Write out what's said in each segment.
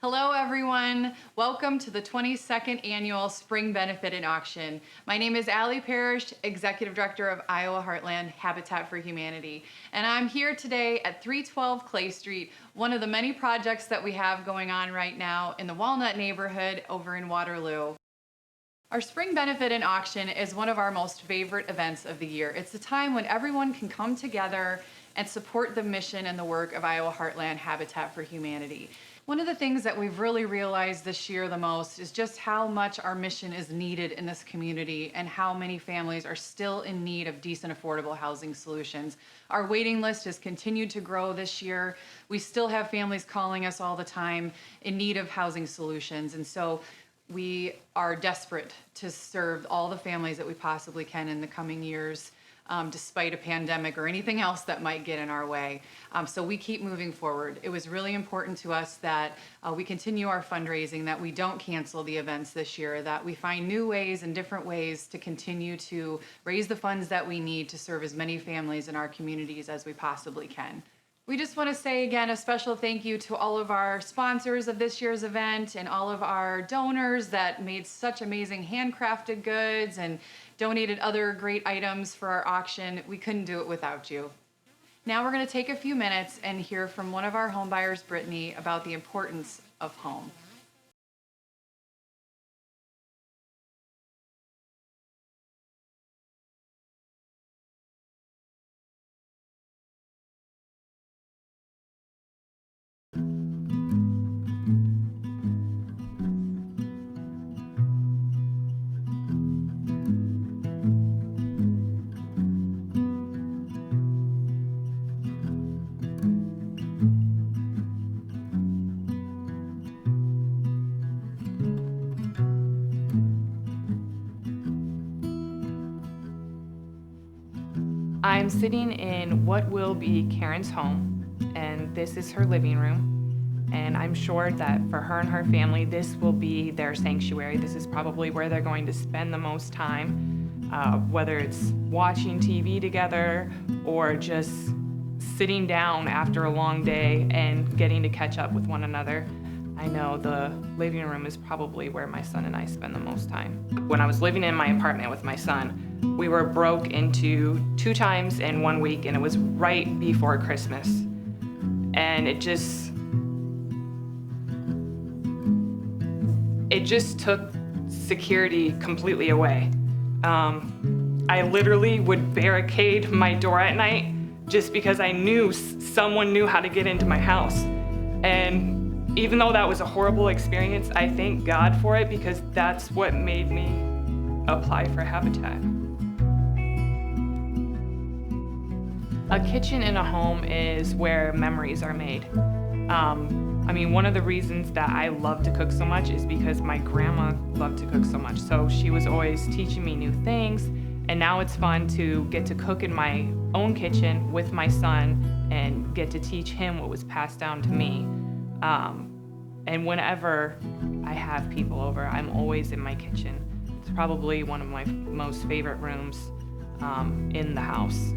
Hello everyone, welcome to the 22nd Annual Spring Benefit and Auction. My name is Allie Parrish, Executive Director of Iowa Heartland Habitat for Humanity, and I'm here today at 312 Clay Street, one of the many projects that we have going on right now in the Walnut neighborhood over in Waterloo. Our Spring Benefit and Auction is one of our most favorite events of the year. It's a time when everyone can come together and support the mission and the work of Iowa Heartland Habitat for Humanity. One of the things that we've really realized this year the most is just how much our mission is needed in this community and how many families are still in need of decent, affordable housing solutions. Our waiting list has continued to grow this year. We still have families calling us all the time in need of housing solutions, and so we are desperate to serve all the families that we possibly can in the coming years, despite a pandemic or anything else that might get in our way. So we keep moving forward. It was really important to us that we continue our fundraising, that we don't cancel the events this year, that we find new ways and different ways to continue to raise the funds that we need to serve as many families in our communities as we possibly can. We just want to say again a special thank you to all of our sponsors of this year's event and all of our donors that made such amazing handcrafted goods and donated other great items for our auction. We couldn't do it without you. Now we're going to take a few minutes and hear from one of our home buyers, Brittany, about the importance of home. I'm sitting in what will be Karen's home, and this is her living room. And I'm sure that for her and her family, this will be their sanctuary. This is probably where they're going to spend the most time, whether it's watching TV together or just sitting down after a long day and getting to catch up with one another. I know the living room is probably where my son and I spend the most time. When I was living in my apartment with my son, we were broke into 2 times in 1 week, and it was right before Christmas. And it just took security completely away. I literally would barricade my door at night just because I knew someone knew how to get into my house. And even though that was a horrible experience, I thank God for it because that's what made me apply for Habitat. A kitchen in a home is where memories are made. One of the reasons that I love to cook so much is because my grandma loved to cook so much. So she was always teaching me new things, and now it's fun to get to cook in my own kitchen with my son and get to teach him what was passed down to me. And whenever I have people over, I'm always in my kitchen. It's probably one of my most favorite rooms in the house.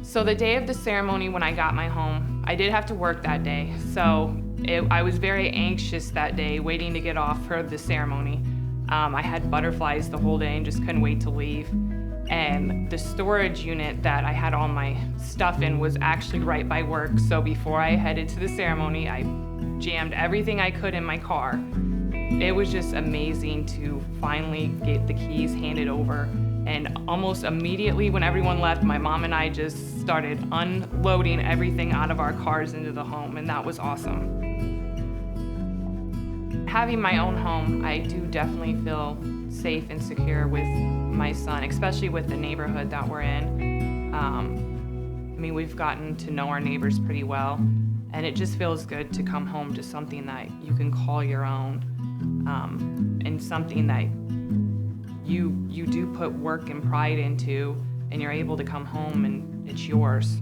So the day of the ceremony when I got my home, I did have to work that day. So I was very anxious that day, waiting to get off for the ceremony. I had butterflies the whole day and just couldn't wait to leave. And the storage unit that I had all my stuff in was actually right by work. So before I headed to the ceremony, I jammed everything I could in my car. It was just amazing to finally get the keys handed over. And almost immediately when everyone left, my mom and I just started unloading everything out of our cars into the home, and that was awesome. Having my own home, I do definitely feel safe and secure with my son, especially with the neighborhood that we're in. We've gotten to know our neighbors pretty well, and it just feels good to come home to something that you can call your own, and something that you do put work and pride into, and you're able to come home and it's yours.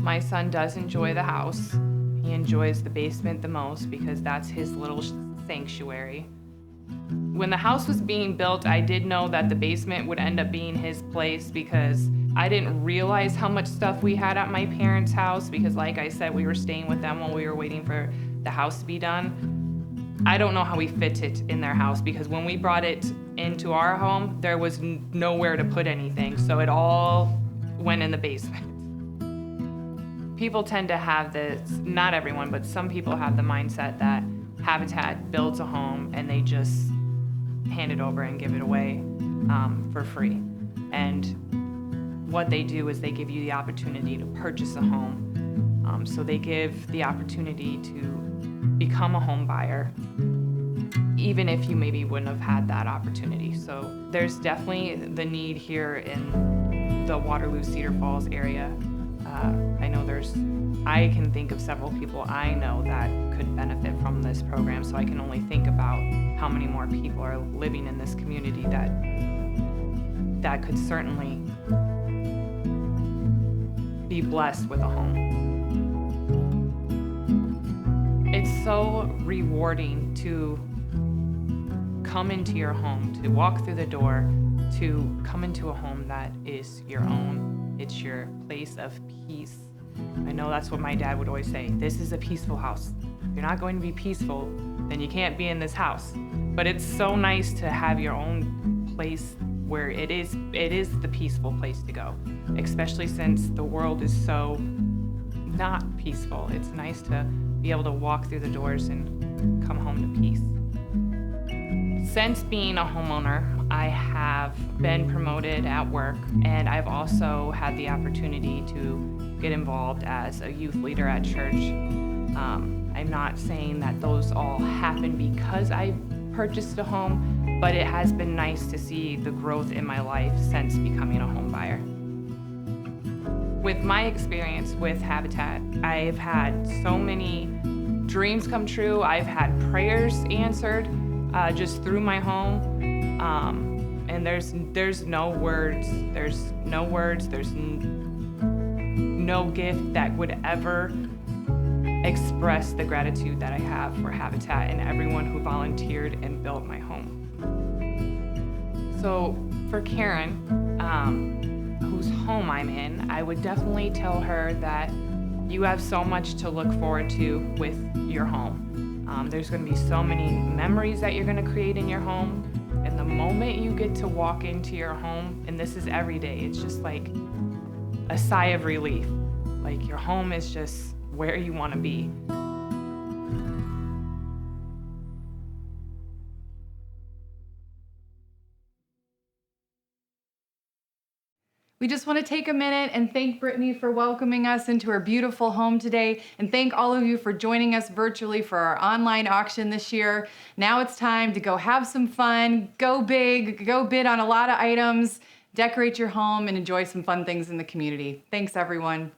My son does enjoy the house. He enjoys the basement the most because that's his little sanctuary. When the house was being built, I did know that the basement would end up being his place because I didn't realize how much stuff we had at my parents' house because, like I said, we were staying with them while we were waiting for the house to be done. I don't know how we fit it in their house because when we brought it into our home, there was nowhere to put anything, so it all went in the basement. People tend to have this, not everyone, but some people have the mindset that Habitat builds a home and they just hand it over and give it away for free. And what they do is they give you the opportunity to purchase a home. So they give the opportunity to become a home buyer, even if you maybe wouldn't have had that opportunity. So there's definitely the need here in the Waterloo Cedar Falls area. I can think of several people I know that could benefit from this program, so I can only think about how many more people are living in this community that could certainly be blessed with a home. It's so rewarding to come into your home, to walk through the door, to come into a home that is your own. It's your place of peace. I know that's what my dad would always say. This is a peaceful house. If you're not going to be peaceful, then you can't be in this house. But it's so nice to have your own place where it is the peaceful place to go, especially since the world is so not peaceful. It's nice to be able to walk through the doors and come home to peace. Since being a homeowner, I have been promoted at work, and I've also had the opportunity to get involved as a youth leader at church. I'm not saying that those all happen because I purchased a home, but it has been nice to see the growth in my life since becoming a home buyer. With my experience with Habitat, I've had so many dreams come true. I've had prayers answered just through my home. And there's no words. There's no gift that would ever express the gratitude that I have for Habitat and everyone who volunteered and built my home. So for Karen, whose home I'm in, I would definitely tell her that you have so much to look forward to with your home. There's going to be so many memories that you're going to create in your home. And the moment you get to walk into your home, and this is every day, it's just like a sigh of relief. Like your home is just where you want to be. We just want to take a minute and thank Brittany for welcoming us into her beautiful home today, and thank all of you for joining us virtually for our online auction this year. Now it's time to go have some fun, go big, go bid on a lot of items, decorate your home, and enjoy some fun things in the community. Thanks, everyone.